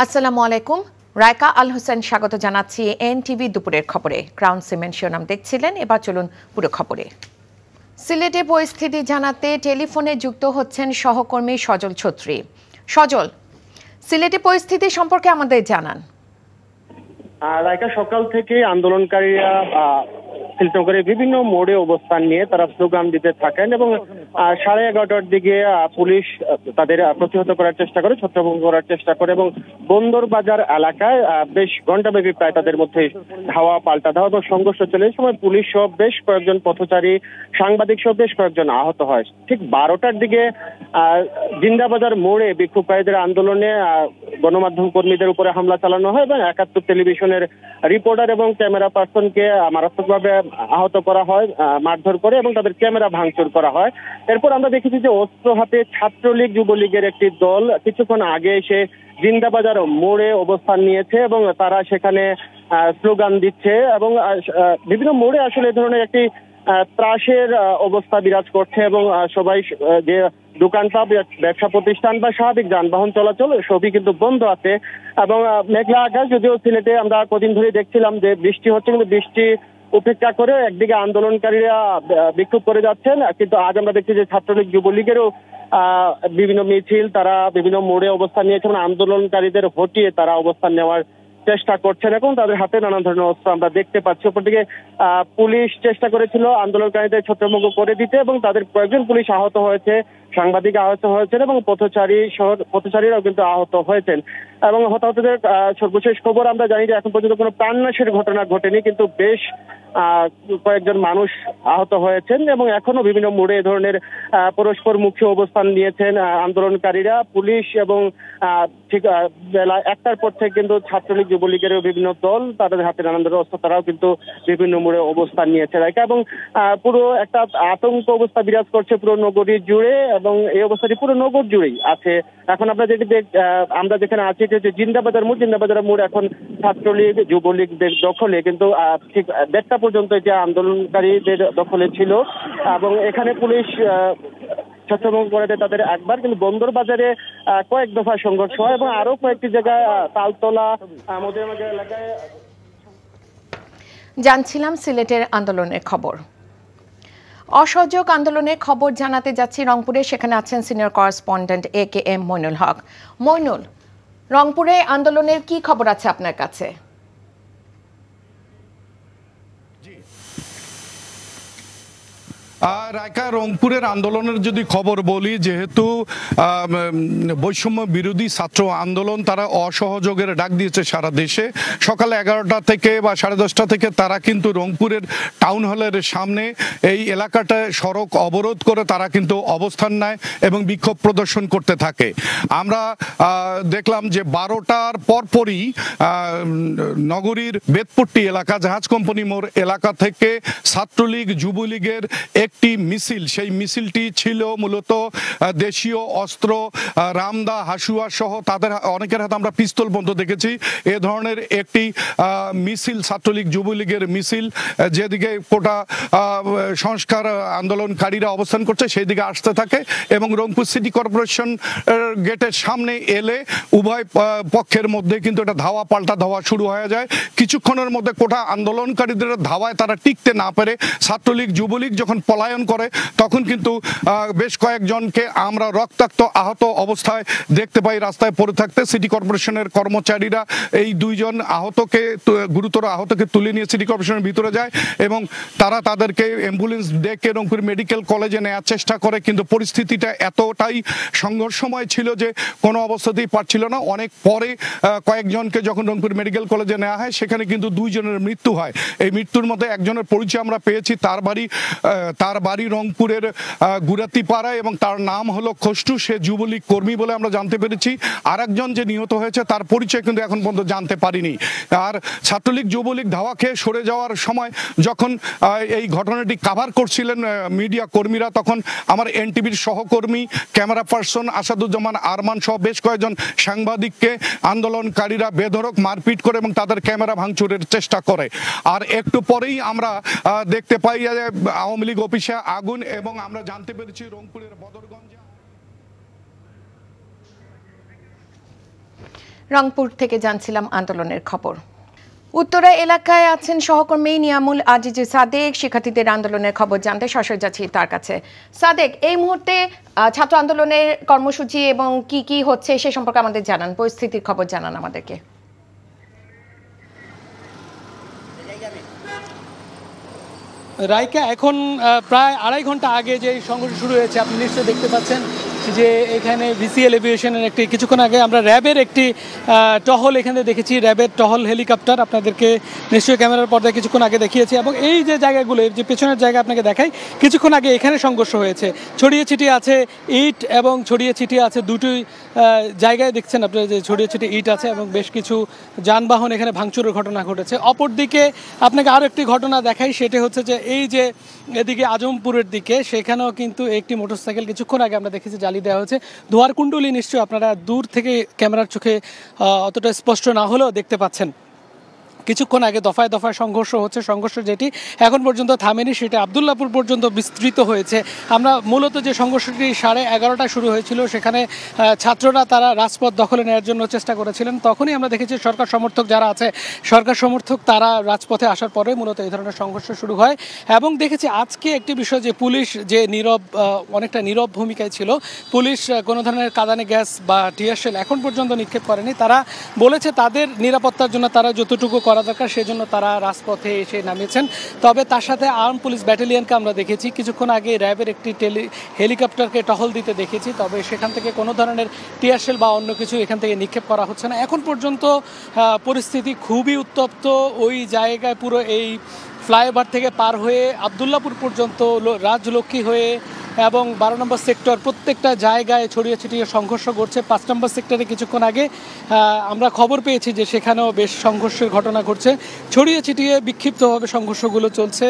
আসসালামু আলাইকুম। রায়কা আল হোসেন স্বাগত জানাচ্ছি এনটিভি দুপুরের খবরে। ক্রাউন সিমেন্ট শিরোনাম দেখছিলেন, এবার চলুন পুরো খবরে। সিলেটে পরিস্থিতি জানাতে টেলিফোনে যুক্ত হচ্ছেন সহকর্মী সজল ছত্রী। সজল, সিলেটে পরিস্থিতি সম্পর্কে আমাদের জানান। রায়কা, সকাল থেকে আন্দোলনকারীরা শিলচরের বিভিন্ন মোড়ে অবস্থান নিয়ে তারা স্লোগান দিতে থাকেন এবং 11:30টার দিকে পুলিশ তাদের প্রতিহত করার চেষ্টা করে, ছত্রভঙ্গ করার চেষ্টা করে এবং বন্দর বাজার এলাকায় বেশ ঘণ্টাব্যাপী প্রায় তাদের মধ্যে ধাওয়া পাল্টা ধাওয়া এবং সংঘর্ষ চলে। এই সময় পুলিশ সহ বেশ কয়েকজন পথচারী, সাংবাদিক সহ বেশ কয়েকজন আহত হয়। ঠিক 12টার দিকে জিন্দাবাজার মোড়ে বিক্ষোভকারীদের আন্দোলনে গণমাধ্যম কর্মীদের উপরে হামলা চালানো হয় এবং 71 টেলিভিশনের রিপোর্টার এবং ক্যামেরা পার্সনকে মারাত্মকভাবে আহত করা হয়, মারধর করে এবং তাদের ক্যামেরা ভাঙচুর করা হয়। এরপর আমরা দেখেছি যে অস্ত্র হাতে ছাত্রলীগ যুবলীগের একটি দল কিছুক্ষণ আগে এসে জিন্দাবাজার মোড়ে অবস্থান নিয়েছে এবং তারা সেখানে স্লোগান দিচ্ছে এবং বিভিন্ন মোড়ে আসলে এই ধরনের একটি ত্রাসের অবস্থা বিরাজ করছে এবং সবাই যে দোকানপাট, ব্যবসা প্রতিষ্ঠান বা স্বাভাবিক যানবাহন চলাচল সবই কিন্তু বন্ধ আছে এবং মেঘলা আকাশ। যদিও সিলেটে আমরা কদিন ধরে দেখছিলাম যে বৃষ্টি হচ্ছে, কিন্তু বৃষ্টি উপেক্ষা করে একদিকে আন্দোলনকারীরা বিক্ষোভ করে যাচ্ছেন, কিন্তু আজ আমরা দেখছি যে ছাত্রলীগ যুবলীগেরও বিভিন্ন মিছিল, তারা বিভিন্ন মোড়ে অবস্থান নিয়েছে এবং আন্দোলনকারীদের হটিয়ে তারা অবস্থান নেওয়ার চেষ্টা করছেন এবং তাদের হাতে নানান ধরনের অস্ত্র আমরা দেখতে পাচ্ছি। অপরদিকে পুলিশ চেষ্টা করেছিল আন্দোলনকারীদের ছত্রভঙ্গ করে দিতে এবং তাদের কয়েকজন পুলিশ আহত হয়েছে, সাংবাদিক আহত হয়েছেন এবং পথচারীরাও কিন্তু আহত হয়েছেন এবং হতাহতদের সর্বশেষ খবর আমরা জানি যে এখন পর্যন্ত কোনো প্রাণনাশের ঘটনা ঘটেনি, কিন্তু বেশ কয়েকজন মানুষ আহত হয়েছেন এবং এখনো বিভিন্ন মোড়ে এ ধরনের পরস্পর মুখী অবস্থান নিয়েছেন আন্দোলনকারীরা। পুলিশ এবং ঠিক বেলা 1টার পর থেকে কিন্তু ছাত্রলীগ যুবলীগের বিভিন্ন দল, তাদের হাতে নানান ধরনের অস্ত্র, তারাও কিন্তু বিভিন্ন মোড়ে অবস্থান নিয়েছে রাইকা এবং পুরো একটা আতঙ্ক অবস্থা বিরাজ করছে পুরো নগরী জুড়ে এবং এই অবস্থাটি পুরো নগর জুড়েই আছে। এখন আমরা আমরা যেখানে আছি যে জিন্দাবাজার মোড় এখন ছাত্রলীগ যুবলীগদের দখলে, কিন্তু ঠিক 1:30 পর্যন্ত যে আন্দোলনকারীদের দখলে ছিল এবং এখানে পুলিশ ছত্রভঙ্গ করে দেয় তাদের একবার, কিন্তু বন্দর বাজারে কয়েক দফা সংঘর্ষ হয় এবং আরো কয়েকটি জায়গায় তালতলা মধ্যমাজার এলাকায়। জানছিলাম সিলেটের আন্দোলনের খবর। অসহযোগ আন্দোলনের খবর জানাতে যাচ্ছি রংপুরে। সেখানে আছেন senior correspondent AKM Moinul Haque. Moinul, রংপুরে আন্দোলনের কি খবর আছে আপনার কাছে? রায়কা, রংপুরের আন্দোলনের যদি খবর বলি, যেহেতু বৈষম্য বিরোধী ছাত্র আন্দোলন তারা অসহযোগের ডাক দিয়েছে সারা দেশে, সকাল 11টা থেকে বা 10:30 থেকে তারা কিন্তু রংপুরের টাউন হলের সামনে এই এলাকাটায় সড়ক অবরোধ করে তারা কিন্তু অবস্থান নেয় এবং বিক্ষোভ প্রদর্শন করতে থাকে। আমরা দেখলাম যে 12টার পরপরই নগরীর বেতপট্টি এলাকা, জাহাজ কোম্পানি মোড় এলাকা থেকে ছাত্রলীগ যুবলীগের একটি মিছিল, সেই মিছিলটি ছিল মূলত দেশীয় অস্ত্র, রামদা, হাসুয়া সহ তাদের অনেকের হাতে আমরা পিস্তল বন্ধ দেখেছি। এ ধরনের একটি মিছিল, ছাত্রলীগ যুবলীগের মিছিল, যেদিকে কোটা সংস্কার আন্দোলনকারীরা অবস্থান করছে সেই দিকে আসতে থাকে এবং রংপুর সিটি কর্পোরেশন গেটের সামনে এলে উভয় পক্ষের মধ্যে কিন্তু এটা ধাওয়া পাল্টা ধাওয়া শুরু হয়ে যায়। কিছুক্ষণের মধ্যে কোটা আন্দোলনকারীদের ধাওয়ায় তারা টিকতে না পেরে ছাত্রলীগ যুবলীগ যখন পলায়ন করে তখন কিন্তু বেশ কয়েকজনকে আমরা রক্তাক্ত আহত অবস্থায় দেখতে পাই রাস্তায় পড়ে থাকতে। সিটি কর্পোরেশনের কর্মচারীরা এই দুইজন গুরুতর আহতকে তুলে নিয়ে সিটি কর্পোরেশনের ভিতরে যায় এবং তারা তাদেরকে অ্যাম্বুলেন্স ডেকে রংপুর মেডিকেল কলেজে নেওয়ার চেষ্টা করে, কিন্তু পরিস্থিতিটা এতটাই সংঘর্ষময় ছিল যে কোনো অবস্থাতেই পারছিল না। অনেক পরে কয়েকজনকে যখন রংপুর মেডিকেল কলেজে নেওয়া হয় সেখানে কিন্তু 2 জনের মৃত্যু হয়। এই মৃত্যুর মধ্যে একজনের পরিচয় আমরা পেয়েছি, তার বাড়ি রংপুরের গুরাতিপাড়ায় এবং তার নাম হলো খষ্টু, সে যুবলীগ কর্মী বলে আমরা জানতে পেরেছি। আর একজন যে নিহত হয়েছে তার পরিচয় কিন্তু এখন পর্যন্ত জানতে পারিনি। আর ছাত্রলীগ যুবলীগ ধাওয়া খেয়ে সরে যাওয়ার সময় যখন এই ঘটনাটি কাভার করছিলেন মিডিয়া কর্মীরা, তখন আমার এনটিভির সহকর্মী ক্যামেরা পার্সন আসাদুজ্জামান আরমান সহ বেশ কয়েকজন সাংবাদিককে আন্দোলনকারীরা বেধড়ক মারপিট করে এবং তাদের ক্যামেরা ভাঙচুরের চেষ্টা করে। আর একটু পরেই আমরা দেখতে পাই আওয়ামী লীগ অফিসে আগুন এবং আমরা জানতে পেরেছি রংপুরের বদরগঞ্জে। রংপুর থেকে জানছিলাম আন্দোলনের খবর। উত্তরা এলাকায় আছেন সহকর্মী নিয়ামুল আজিজ সাদেক। শিক্ষার্থীদের আন্দোলনের খবর জানতে সরাসরি যাচ্ছি তার কাছে। সাদেক, এই মুহূর্তে ছাত্র আন্দোলনের কর্মসূচি এবং কি কি হচ্ছে সে সম্পর্কে আমাদের জানান, পরিস্থিতির খবর জানান আমাদেরকে। রাইকা, এখন প্রায় 2.5 ঘন্টা আগে যে সংঘর্ষ শুরু হয়েছে আপনি নিশ্চয়ই দেখতে পাচ্ছেন যে এখানে ভিসিএল এভিয়েশনের একটি কিছুক্ষণ আগে আমরা র্যাবের একটি টহল এখানে দেখেছি, র্যাবের টহল হেলিকপ্টার আপনাদেরকে নিশ্চয়ই ক্যামেরার পর্দায় কিছুক্ষণ আগে দেখিয়েছি। এবং এই যে জায়গাগুলো, যে পেছনের জায়গা আপনাকে দেখাই, কিছুক্ষণ আগে এখানে সংঘর্ষ হয়েছে। ছড়িয়ে ছিটিয়ে আছে ইট এবং ছড়িয়ে ছিটিয়ে আছে দুটি জায়গায় দেখছেন আপনারা যে ছড়িয়ে ছিটিয়ে ইট আছে এবং বেশ কিছু যানবাহন এখানে ভাঙচুরের ঘটনা ঘটেছে। অপরদিকে আপনাকে আরও একটি ঘটনা দেখাই, সেটি হচ্ছে যে এই যে এদিকে আজমপুরের দিকে সেখানেও কিন্তু একটি মোটরসাইকেল কিছুক্ষণ আগে আমরা দেখেছি জ্বালিয়ে দেওয়া হয়েছে। ধোঁয়ার কুণ্ডলী নিশ্চয়ই আপনারা দূর থেকে ক্যামেরার চোখে অতটা স্পষ্ট না হলেও দেখতে পাচ্ছেন। কিছুক্ষণ আগে দফায় দফায় সংঘর্ষ হচ্ছে, সংঘর্ষ যেটি এখন পর্যন্ত থামেনি সেটা আবদুল্লাপুর পর্যন্ত বিস্তৃত হয়েছে। আমরা মূলত যে সংঘর্ষটি 11:30টায় শুরু হয়েছিল, সেখানে ছাত্ররা তারা রাজপথ দখলে নেওয়ার জন্য চেষ্টা করেছিলেন। তখনই আমরা দেখেছি সরকার সমর্থক যারা আছে, সরকার সমর্থক তারা রাজপথে আসার পরে মূলত এই ধরনের সংঘর্ষ শুরু হয়। এবং দেখেছি আজকে একটি বিষয় যে পুলিশ যে অনেকটা নীরব ভূমিকায় ছিল, পুলিশ কোনো ধরনের কাঁদানে গ্যাস বা টিয়ার শেল এখন পর্যন্ত নিক্ষেপ করেনি। তারা বলেছে তাদের নিরাপত্তার জন্য তারা যতটুকু করা দরকার সেজন্য তারা রাজপথে এসে নামিয়েছেন। তবে তার সাথে আর্ম পুলিশ ব্যাটালিয়নকে আমরা দেখেছি, কিছুক্ষণ আগে র্যাবের একটি হেলিকপ্টারকে টহল দিতে দেখেছি। তবে সেখান থেকে কোনো ধরনের টিয়ারশেল বা অন্য কিছু এখান থেকে নিক্ষেপ করা হচ্ছে না। এখন পর্যন্ত পরিস্থিতি খুবই উত্তপ্ত। ওই জায়গায় পুরো এই ফ্লাইওভার থেকে পার হয়ে আবদুল্লাপুর পর্যন্ত, রাজলক্ষ্মী হয়ে এবং 12 নম্বর সেক্টর প্রত্যেকটা জায়গায় ছড়িয়ে ছিটিয়ে সংঘর্ষ ঘটছে। 5 নম্বর সেক্টরে কিছুক্ষণ আগে আমরা খবর পেয়েছি যে সেখানেও বেশ সংঘর্ষের ঘটনা ঘটছে। ছড়িয়ে ছিটিয়ে বিক্ষিপ্তভাবে সংঘর্ষগুলো চলছে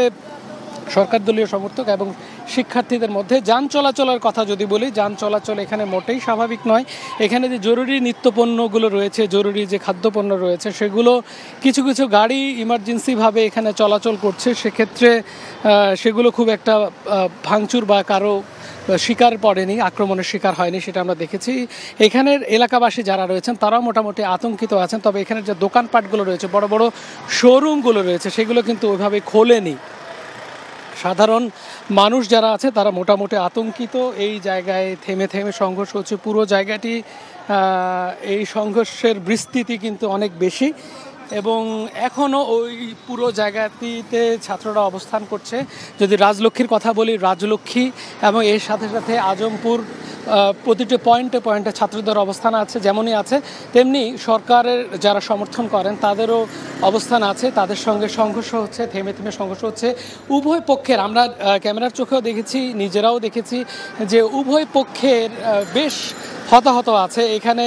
সরকার দলীয় সমর্থক এবং শিক্ষার্থীদের মধ্যে। যান চলাচলের কথা যদি বলি, যান চলাচল এখানে মোটেই স্বাভাবিক নয়। এখানে যে জরুরি নিত্যপণ্যগুলো রয়েছে, জরুরি যে খাদ্যপণ্য রয়েছে, সেগুলো কিছু কিছু গাড়ি ইমার্জেন্সিভাবে এখানে চলাচল করছে। সেক্ষেত্রে সেগুলো খুব একটা ভাঙচুর বা কারো শিকার পড়েনি, আক্রমণের শিকার হয়নি, সেটা আমরা দেখেছি। এখানের এলাকাবাসী যারা রয়েছেন তারাও মোটামুটি আতঙ্কিত আছেন। তবে এখানের যে দোকানপাটগুলো রয়েছে, বড় বড় শোরুমগুলো রয়েছে, সেগুলো কিন্তু ওইভাবে খোলেনি। সাধারণ মানুষ যারা আছে তারা মোটামুটি আতঙ্কিত। এই জায়গায় থেমে থেমে সংঘর্ষ হচ্ছে পুরো জায়গাটি। এই সংঘর্ষের বিস্তৃতি কিন্তু অনেক বেশি এবং এখনও ওই পুরো জায়গাটিতে ছাত্ররা অবস্থান করছে। যদি রাজলক্ষ্মীর কথা বলি, রাজলক্ষ্মী এবং এর সাথে সাথে আজমপুর প্রতিটি পয়েন্টে পয়েন্টে ছাত্রদের অবস্থান আছে, যেমনই আছে তেমনি সরকারের যারা সমর্থন করেন তাদেরও অবস্থান আছে। তাদের সঙ্গে সংঘর্ষ হচ্ছে, থেমে থেমে সংঘর্ষ হচ্ছে উভয় পক্ষের। আমরা ক্যামেরার চোখেও দেখেছি, নিজেরাও দেখেছি যে উভয় পক্ষের বেশ হতাহত আছে। এখানে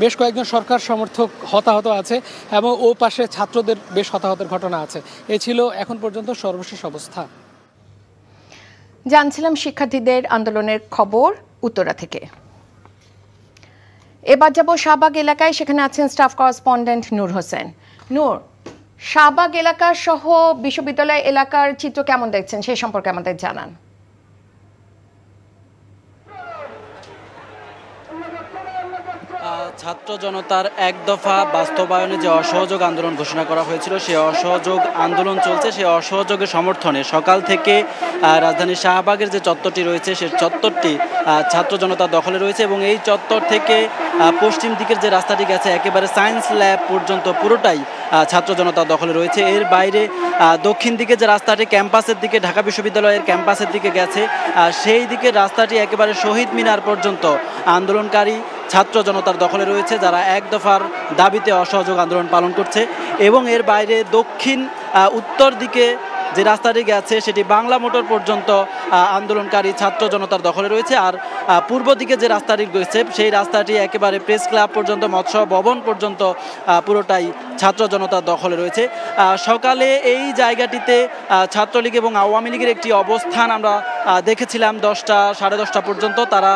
বেশ কয়েকজন সরকার সমর্থক হতাহত আছে এবং ও পাশে ছাত্রদের বেশ হতাহতের ঘটনা আছে। এ ছিল এখন পর্যন্ত সর্বশেষ অবস্থা। জানছিলাম শিক্ষার্থীদের আন্দোলনের খবর উত্তরা থেকে। এবার যাব শাহবাগ এলাকায়, সেখানে আছেন স্টাফ করেসপন্ডেন্ট নূর হোসেন। নূর, শাহবাগ এলাকা সহ বিশ্ববিদ্যালয় এলাকার চিত্র কেমন দেখছেন সেই সম্পর্কে আমাদের জানান। ছাত্র জনতার এক দফা বাস্তবায়নে যে অসহযোগ আন্দোলন ঘোষণা করা হয়েছিল, সেই অসহযোগ আন্দোলন চলছে। সেই অসহযোগের সমর্থনে সকাল থেকে রাজধানীর শাহবাগের যে চত্বরটি রয়েছে, সেই চত্বরটি ছাত্র জনতার দখলে রয়েছে এবং এই চত্বর থেকে পশ্চিম দিকের যে রাস্তাটি গেছে একেবারে সায়েন্স ল্যাব পর্যন্ত পুরোটাই ছাত্র জনতার দখলে রয়েছে। এর বাইরে দক্ষিণ দিকে যে রাস্তাটি ক্যাম্পাসের দিকে, ঢাকা বিশ্ববিদ্যালয়ের ক্যাম্পাসের দিকে গেছে, সেই দিকের রাস্তাটি একেবারে শহীদ মিনার পর্যন্ত আন্দোলনকারী ছাত্র জনতার দখলে রয়েছে, যারা এক দফার দাবিতে অসহযোগ আন্দোলন পালন করছে। এবং এর বাইরে দক্ষিণ উত্তর দিকে যে রাস্তাটি গেছে সেটি বাংলা মোটর পর্যন্ত আন্দোলনকারী ছাত্র জনতার দখলে রয়েছে। আর পূর্ব দিকে যে রাস্তাটি রয়েছে সেই রাস্তাটি একেবারে প্রেস ক্লাব পর্যন্ত, মৎস্য ভবন পর্যন্ত পুরোটাই ছাত্র জনতার দখলে রয়েছে। সকালে এই জায়গাটিতে ছাত্রলীগ এবং আওয়ামী লীগের একটি অবস্থান আমরা দেখেছিলাম 10টা সাড়ে 10টা পর্যন্ত। তারা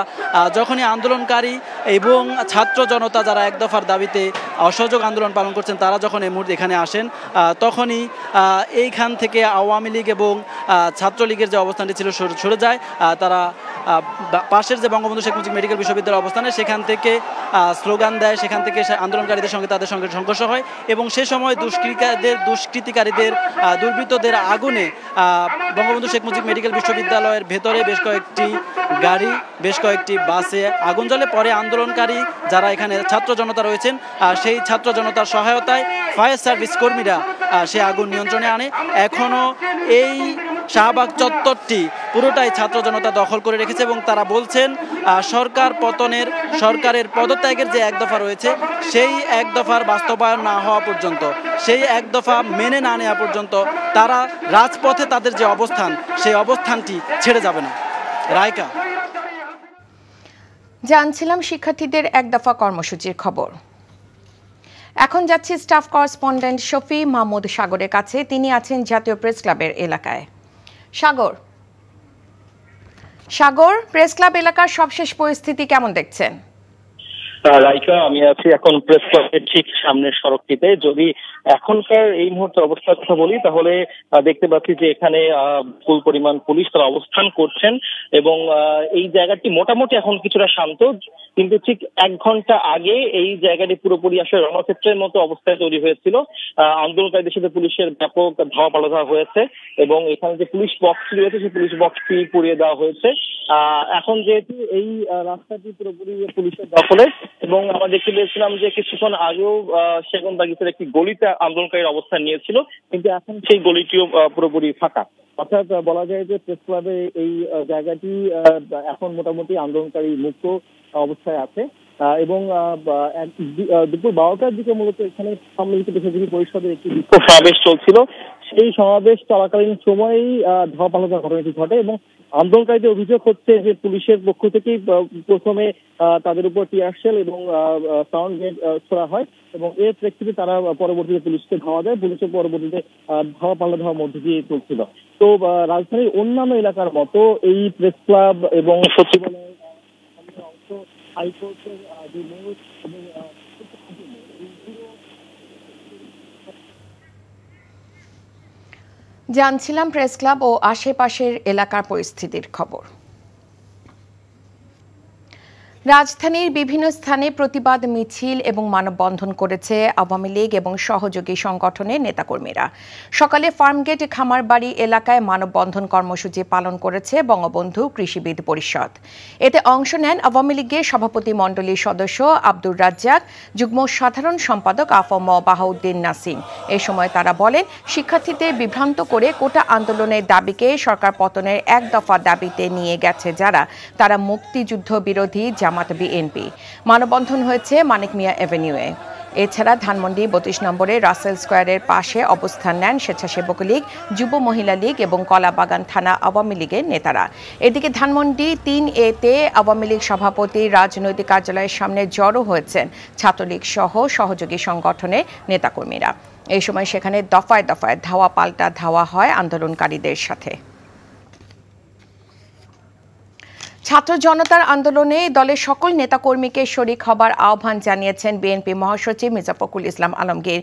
যখনই আন্দোলনকারী এবং ছাত্র জনতা যারা এক দফার দাবিতে অসহযোগ আন্দোলন পালন করছেন তারা যখন এই মুহূর্তে এখানে আসেন, তখনই এইখান থেকে আওয়ামী লীগ এবং ছাত্রলীগের যে অবস্থানটি ছিল সরে যায়। তারা পাশের যে বঙ্গবন্ধু শেখ মুজিব মেডিকেল বিশ্ববিদ্যালয়ের অবস্থানে সেখান থেকে স্লোগান দেয়, সেখান থেকে আন্দোলনকারীদের সঙ্গে তাদের সঙ্গে সংঘর্ষ হয় এবং সে সময় দুষ্কৃতিকারীদের দুর্বৃত্তদের আগুনে বঙ্গবন্ধু শেখ মুজিব মেডিকেল বিশ্ববিদ্যালয়ের ভেতরে বেশ কয়েকটি গাড়ি, বেশ কয়েকটি বাসে আগুন জ্বলে। পরে আন্দোলনকারী যারা এখানে ছাত্র জনতা রয়েছেন সেই ছাত্র জনতার সহায়তায় ফায়ার সার্ভিস কর্মীরা সে আগুন নিয়ন্ত্রণে আনে। এখনও এই শাহবাগ চত্বরটি পুরোটাই ছাত্র জনতা দখল করে রেখেছে এবং তারা বলছেন সরকারের পদত্যাগের যে এক দফা রয়েছে সেই এক দফার বাস্তবায়ন না হওয়া পর্যন্ত, সেই এক দফা মেনে না নেওয়া পর্যন্ত তারা রাজপথে তাদের যে অবস্থান সেই অবস্থানটি ছেড়ে যাবে না। রাইকা, জানছিলাম শিক্ষার্থীদের এক দফা কর্মসূচির খবর। এখন যাচ্ছি স্টাফ করেসপন্ডেন্ট শফি মাহমুদ সাগরের কাছে। তিনি আছেন জাতীয় প্রেস ক্লাবের এলাকায়। সাগর, প্রেস ক্লাব এলাকার সবশেষ পরিস্থিতি কেমন দেখছেন? রাইকা, আমি আছি এখন প্রেস ক্লাবের ঠিক সামনের সড়কটিতে। যদি এখনকার এই মুহূর্তে অবস্থার কথা বলি তাহলে দেখতে পাচ্ছি যে এখানে ফুল পরিমাণ পুলিশ তারা অবস্থান করছেন এবং এই জায়গাটি মোটামুটি এখন কিছুটা শান্ত, কিন্তু ঠিক 1 ঘন্টা আগে এই জায়গাটি পুরোপুরি আসলে রণক্ষেত্রের মতো অবস্থায় তৈরি হয়েছিল। আন্দোলনকারীদের সাথে পুলিশের ব্যাপক ধাওয়া পাল্টা হয়েছে এবং এখানে যে পুলিশ বক্সটি রয়েছে সেই পুলিশ বক্সটি পুড়িয়ে দেওয়া হয়েছে। এখন যেহেতু এই রাস্তাটি পুরোপুরি পুলিশের দখলে এবং আমরা দেখতে পেয়েছিলাম যে কিছুক্ষণ আগেও সেগুনবাগিচার একটি গলিতে আন্দোলনকারীর অবস্থান নিয়েছিল, কিন্তু এখন সেই গলিটিও পুরোপুরি ফাঁকা। অর্থাৎ বলা যায় যে প্রেস ক্লাবে এই জায়গাটি এখন মোটামুটি আন্দোলনকারী মুক্ত অবস্থায় আছে এবং দুপুর 12টার দিকে মূলত এখানে সম্মিলিত পেশাজীবী পরিষদের একটি বিক্ষোভ সমাবেশ চলছিল। সেই সমাবেশ চলাকালীন সময়েই ধাওয়া পাল্টার ঘটনাটি ঘটে এবং আন্দোলনকারীদের অভিযোগ হচ্ছে যে পুলিশের পক্ষ থেকেই প্রথমে তাদের উপর টিয়ার শেল এবং সাউন্ড গ্রেনেড ছোড়া হয় এবং এর প্রেক্ষিতে তারা পরবর্তীতে পুলিশকে ধাওয়া দেয়। পুলিশের পরবর্তীতে ধাওয়া পাল্টা ধাওয়ার মধ্যে দিয়ে চলছিল। তো রাজধানীর অন্যান্য এলাকার মতো এই প্রেস ক্লাব এবং সচিবালয়ের অংশ, হাইকোর্টের যে মোড় এবং জানছিলাম প্রেস ক্লাব ও আশেপাশের এলাকার পরিস্থিতির খবর। রাজধানীর বিভিন্ন স্থানে প্রতিবাদ মিছিল এবং মানববন্ধন করেছে আওয়ামী লীগ এবং সহযোগী সংগঠনের নেতাকর্মীরা। সকালে ফার্মগেট খামারবাড়ি এলাকায় মানববন্ধন কর্মসূচি পালন করেছে বঙ্গবন্ধু কৃষিবিদ পরিষদ। এতে অংশ নেন আওয়ামী লীগের সভাপতি মণ্ডলীর সদস্য আব্দুর রাজ্জাক, যুগ্ম সাধারণ সম্পাদক আফম বাহাউদ্দিন নাসিম। এ সময় তারা বলেন, শিক্ষার্থীদের বিভ্রান্ত করে কোটা আন্দোলনের দাবিকে সরকার পতনের এক দফা দাবিতে নিয়ে গেছে যারা, তারা মুক্তিযুদ্ধ বিরোধী বিএনপি। মানববন্ধন হয়েছে মানিক মিয়া এভিনিউয়ে। এছাড়া ধানমন্ডি 32 নম্বরে রাসেল স্কোয়ারের পাশে অবস্থান নেন স্বেচ্ছাসেবক লীগ, যুব মহিলা লীগ এবং কলাবাগান থানা আওয়ামী লীগের নেতারা। এদিকে ধানমন্ডি 3A-তে আওয়ামী লীগ সভাপতি রাজনৈতিক কার্যালয়ের সামনে জড়ো হয়েছেন ছাত্রলীগ সহ সহযোগী সংগঠনের নেতাকর্মীরা। এই সময় সেখানে দফায় দফায় ধাওয়া পাল্টা ধাওয়া হয় আন্দোলনকারীদের সাথে। ছাত্র জনতার আন্দোলনে দলের সকল নেতাকর্মীকে শরিক হবার আহ্বান জানিয়েছেন বিএনপি মহাসচিব মির্জা ফখরুল ইসলাম আলমগীর।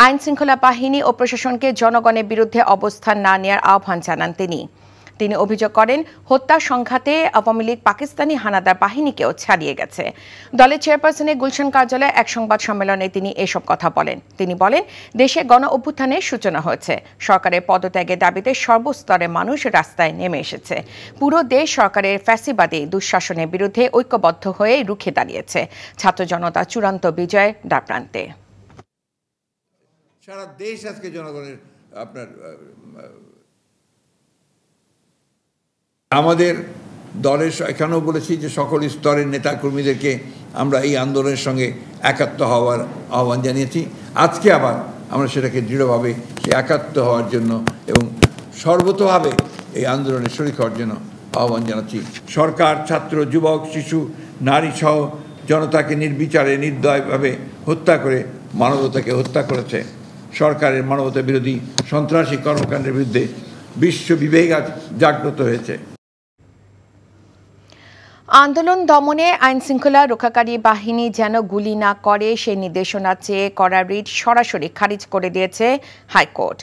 আইন শৃঙ্খলা বাহিনী ও প্রশাসনকে জনগণের বিরুদ্ধে অবস্থান না নেওয়ার আহ্বান জানান তিনি অভিযোগ করেন, হত্যা সংঘাতে আওয়ামী লীগ পাকিস্তানি হানাদার বাহিনীকেও ছাড়িয়ে গেছে। দলের চেয়ারপারসনের গুলশান কার্যালয়ে এক সংবাদ সম্মেলনে তিনি এসব কথা বলেন। তিনি বলেন, দেশে গণ অভ্যুত্থানের সূচনা হয়েছে। সরকারের পদত্যাগের দাবিতে সর্বস্তরের মানুষ রাস্তায় নেমে এসেছে। পুরো দেশ সরকারের ফ্যাসিবাদী দুঃশাসনের বিরুদ্ধে ঐক্যবদ্ধ হয়ে রুখে দাঁড়িয়েছে। ছাত্র জনতা চূড়ান্ত বিজয়ের দ্বারপ্রান্তে। সারা দেশ আজকে জনগণের আমাদের দলের এখানেও বলেছি যে সকল স্তরের নেতাকর্মীদেরকে আমরা এই আন্দোলনের সঙ্গে একাত্ম হওয়ার আহ্বান জানিয়েছি। আজকে আবার আমরা সেটাকে দৃঢ়ভাবে সে একাত্ম হওয়ার জন্য এবং সর্বতোভাবে এই আন্দোলনে শরিক হওয়ার জন্য আহ্বান জানাচ্ছি। সরকার ছাত্র, যুবক, শিশু, নারী সহ জনতাকে নির্বিচারে নির্দয়ভাবে হত্যা করে মানবতাকে হত্যা করেছে। সরকারের মানবতা বিরোধী সন্ত্রাসী কর্মকাণ্ডের বিরুদ্ধে বিশ্ব বিবেক আজ জাগ্রত হয়েছে। আন্দোলন দমনে আইনশৃঙ্খলা রক্ষাকারী বাহিনী যেন গুলি না করে সেই নির্দেশনা চেয়ে করা রিট সরাসরি খারিজ করে দিয়েছে হাইকোর্ট।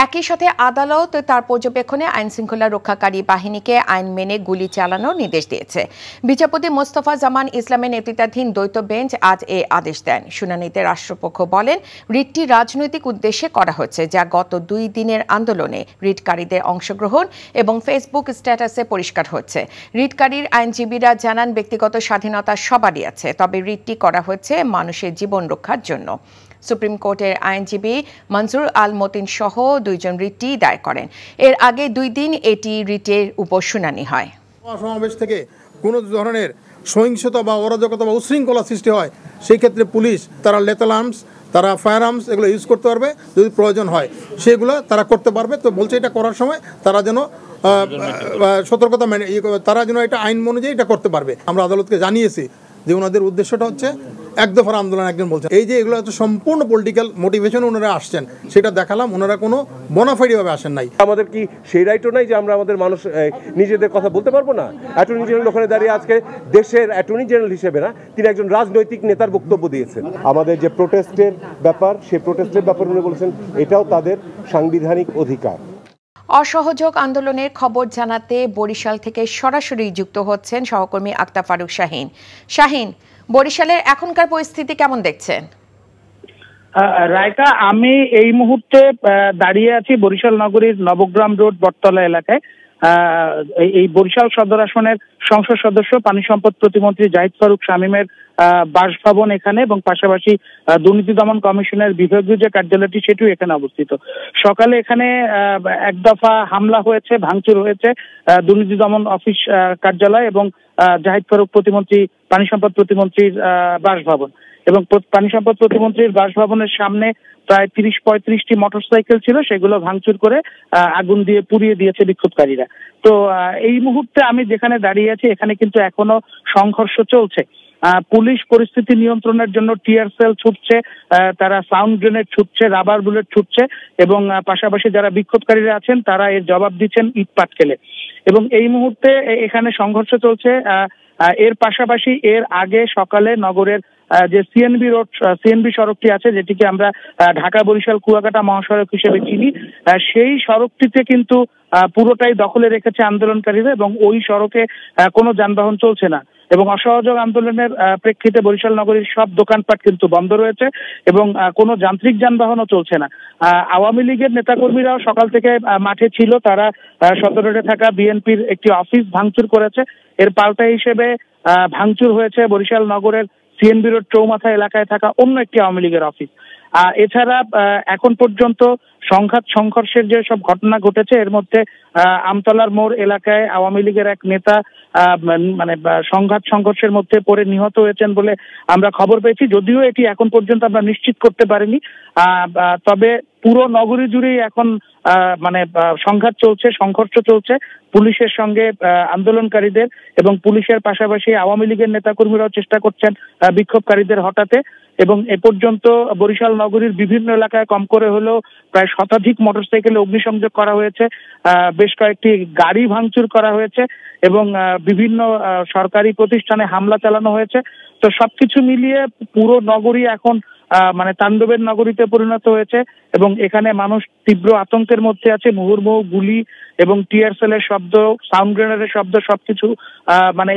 একই সাথে আদালত তার পর্যবেক্ষণে আইনশৃঙ্খলা রক্ষাকারী বাহিনীকে আইন মেনে গুলি চালানোর নির্দেশ দিয়েছে। বিচারপতি মোস্তফা জামান ইসলামের নেতৃত্বাধীন দ্বৈত বেঞ্চ আজ এ আদেশ দেন। শুনানিতে রাষ্ট্রপক্ষ বলেন, রিটটি রাজনৈতিক উদ্দেশ্যে করা হয়েছে, যা গত 2 দিনের আন্দোলনে রিটকারীদের অংশগ্রহণ এবং ফেসবুক স্ট্যাটাসে পরিষ্কার হচ্ছে। রিটকারীর আইনজীবীরা জানান, ব্যক্তিগত স্বাধীনতা সবারই আছে, তবে রিটটি করা হয়েছে মানুষের জীবন রক্ষার জন্য। সুপ্রিম কোর্টের আইনজীবী মনজুর আল মতিন সহ 2 জন রিটটি দায়ের করেন। এর আগে 2 দিন এটি রিটের উপর শুনানি হয়। সমাবেশ থেকে কোনো ধরনের সহিংসতা বা অরাজকতা বা উশৃঙ্খলা সৃষ্টি হয়, সেই ক্ষেত্রে পুলিশ তারা লেথাল আর্মস, তারা ফায়ার আর্মস এগুলো ইউজ করতে পারবে, যদি প্রয়োজন হয় সেগুলো তারা করতে পারবে। তো বলছে এটা করার সময় তারা যেন সতর্কতা মেনে তারা যেন এটা আইন অনুযায়ী এটা করতে পারবে। আমরা আদালতকে জানিয়েছি যে ওনাদের উদ্দেশ্যটা হচ্ছে এক দফার আন্দোলন। একজন বলছেন এই যে এগুলো হচ্ছে সম্পূর্ণ পলিটিক্যাল মোটিভেশন ওনারা আসছেন, সেটা দেখালাম। ওনারা কোনো বোনাফাইডভাবে আসেন নাই। আমাদের কি সেই রাইটও নাই যে আমরা আমাদের মানুষ নিজেদের কথা বলতে পারবো না? অ্যাটর্নি জেনারেল ওখানে দাঁড়িয়ে আজকে দেশের অ্যাটর্নি জেনারেল হিসেবে না, তিনি একজন রাজনৈতিক নেতার বক্তব্য দিয়েছেন। আমাদের যে প্রোটেস্টের ব্যাপার, সেই প্রোটেস্টের ব্যাপার উনি বলেছেন এটাও তাদের সাংবিধানিক অধিকার। অসহযোগ আন্দোলনের খবর জানাতে বরিশাল থেকে সরাসরি যুক্ত হচ্ছেন সহকর্মী আক্তার ফারুক শাহিন। শাহিন, বরিশালের এখনকার পরিস্থিতি কেমন দেখছেন? রায়কা, আমি এই মুহূর্তে দাঁড়িয়ে আছি বরিশাল নগরীর নবগ্রাম রোড বটতলা এলাকায়। এই বরিশাল সদর আসনের সংসদ সদস্য পানি সম্পদ প্রতিমন্ত্রী জাহিদ ফারুক শামীমের বাসভবন এখানে, এবং পাশাপাশি দুর্নীতি দমন কমিশনের বিভাগীয় যে কার্যালয়টি সেটিও এখানে অবস্থিত। সকালে এখানে এক দফা হামলা হয়েছে, ভাঙচুর হয়েছে দুর্নীতি দমন অফিস কার্যালয় এবং জাহিদ ফারুক প্রতিমন্ত্রী পানি সম্পদ প্রতিমন্ত্রীর বাসভবন। এবং পানি সম্পদ প্রতিমন্ত্রীর বাসভবনের সামনে প্রায় 30-35টি মোটরসাইকেল ছিল, সেগুলো ভাঙচুর করে আগুন দিয়ে পুড়িয়ে দিয়েছে বিক্ষোভকারীরা। তো এই মুহূর্তে আমি যেখানে দাঁড়িয়ে আছি এখানে কিন্তু এখনো সংঘর্ষ চলছে। পুলিশ পরিস্থিতি নিয়ন্ত্রণের জন্য টিয়ার সেল ছুটছে, তারা সাউন্ড গ্রেনেড ছুটছে, রাবার বুলেট ছুটছে, এবং পাশাপাশি যারা বিক্ষোভকারীরা আছেন তারা এর জবাব দিচ্ছেন ইট পাটকেলে। এবং এই মুহূর্তে এখানে সংঘর্ষ চলছে। এর পাশাপাশি এর আগে সকালে নগরের যে সিএনবি সড়কটি আছে, যেটিকে আমরা ঢাকা বরিশাল কুয়াকাটা মহাসড়ক হিসেবে চিনি, সেই সড়কটিতে কিন্তু পুরোটাই দখলে রেখেছে আন্দোলনকারীরা, এবং ওই সড়কে কোনো যানবাহন চলছে না। এবং অসহযোগ আন্দোলনের প্রেক্ষিতে বরিশাল নগরীর সব দোকানপাট কিন্তু বন্ধ রয়েছে এবং কোনো যান্ত্রিক যানবাহনও চলছে না। আওয়ামী লীগের নেতাকর্মীরাও সকাল থেকে মাঠে ছিল, তারা সদরে থাকা বিএনপির একটি অফিস ভাঙচুর করেছে। এর পাল্টা হিসেবে ভাঙচুর হয়েছে বরিশাল নগরের সিএনবি রোড চৌমাথা এলাকায় থাকা অন্য একটি আওয়ামী লীগের অফিস। এছাড়া এখন পর্যন্ত সংঘর্ষের যে সব ঘটনা ঘটেছে, এর মধ্যে আমতলার মোড় এলাকায় আওয়ামী লীগের এক নেতা সংঘর্ষের মধ্যে পড়ে নিহত হয়েছেন বলে আমরা খবর পেয়েছি, যদিও এটি এখন পর্যন্ত আমরা নিশ্চিত করতে পারিনি। তবে পুরো নগরী জুড়েই এখন সংঘাত চলছে, সংঘর্ষ চলছে পুলিশের সঙ্গে আন্দোলনকারীদের, এবং পুলিশের পাশাপাশি আওয়ামী লীগের নেতাকর্মীরাও চেষ্টা করছেন বিক্ষোভকারীদের হটাতে। এবং এ পর্যন্ত বরিশাল নগরীর বিভিন্ন এলাকায় কম করে হলেও প্রায় শতাধিক মোটরসাইকেলে অগ্নিসংযোগ করা হয়েছে, বেশ কয়েকটি গাড়ি ভাঙচুর করা হয়েছে, এবং বিভিন্ন সরকারি প্রতিষ্ঠানে হামলা চালানো হয়েছে। তো সবকিছু মিলিয়ে পুরো নগরী এখন তাণ্ডবের নগরীতে পরিণত হয়েছে, এবং এখানে মানুষ তীব্র আতঙ্কের মধ্যে আছে। মুহুর্মুহু গুলি এবং টিয়ার সেলের শব্দ, সাউন্ড গ্রেনেডের শব্দ সবকিছু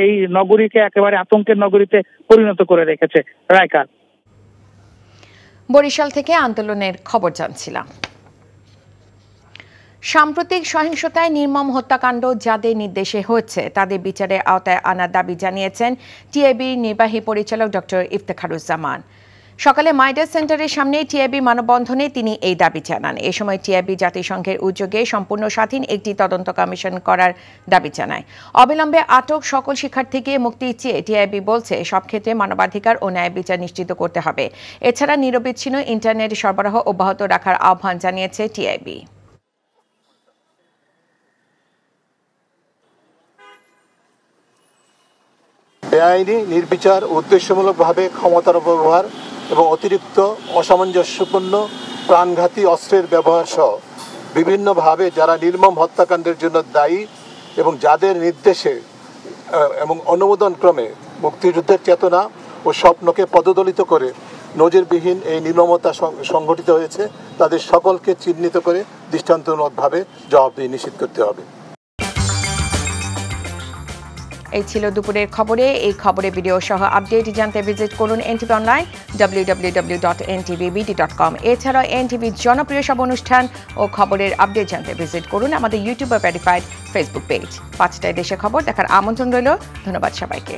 এই নগরীকে একেবারে আতঙ্কের নগরীতে পরিণত করে রেখেছে। রায়কা, বরিশাল থেকে আন্দোলনের খবর জানছিলাম। সাম্প্রতিক সহিংসতায় নির্মম হত্যাকাণ্ড যাদের নির্দেশে হচ্ছে তাদের বিচারের আওতায় আনার দাবি জানিয়েছেন টিআইবির নির্বাহী পরিচালক ডক্টর ইফতেখারুজ্জামান। সকালে মাইডাস সেন্টারের সামনে টিআইবি মানববন্ধনে তিনি এই দাবি জানান। এ সময় টিআইবি জাতিসংঘের উদ্যোগে সম্পূর্ণ স্বাধীন একটি তদন্ত কমিশন করার দাবি জানায়। অবিলম্বে আটক সকল শিক্ষার্থীকে মুক্তি চেয়ে টিআইবি বলছে, সব ক্ষেত্রে মানবাধিকার ও ন্যায় বিচার নিশ্চিত করতে হবে। এছাড়া নিরবিচ্ছিন্ন ইন্টারনেট সরবরাহ অব্যাহত রাখার আহ্বান জানিয়েছে টিআইবি। বেআইনি, নির্বিচার, উদ্দেশ্যমূলকভাবে ক্ষমতার অপব্যবহার এবং অতিরিক্ত অসামঞ্জস্যপূর্ণ প্রাণঘাতী অস্ত্রের ব্যবহার সহ বিভিন্নভাবে যারা নির্মম হত্যাকাণ্ডের জন্য দায়ী এবং যাদের নির্দেশে এবং অনুমোদন ক্রমে মুক্তিযুদ্ধের চেতনা ও স্বপ্নকে পদদলিত করে নজিরবিহীন এই নির্মমতা সংঘটিত হয়েছে, তাদের সকলকে চিহ্নিত করে দৃষ্টান্তমূলকভাবে জবাবদিহি নিশ্চিত করতে হবে। এই ছিল দুপুরের খবরে। এই খবরে ভিডিও সহ আপডেট জানতে ভিজিট করুন এনটিভি অনলাইন www.ntvbd.com। এছাড়াও এনটিভির জনপ্রিয় সব অনুষ্ঠান ও খবরের আপডেট জানতে ভিজিট করুন আমাদের ইউটিউব ভেরিফাইড ফেসবুক পেজ। 5টায় দেশে খবর দেখার আমন্ত্রণ রইল। ধন্যবাদ সবাইকে।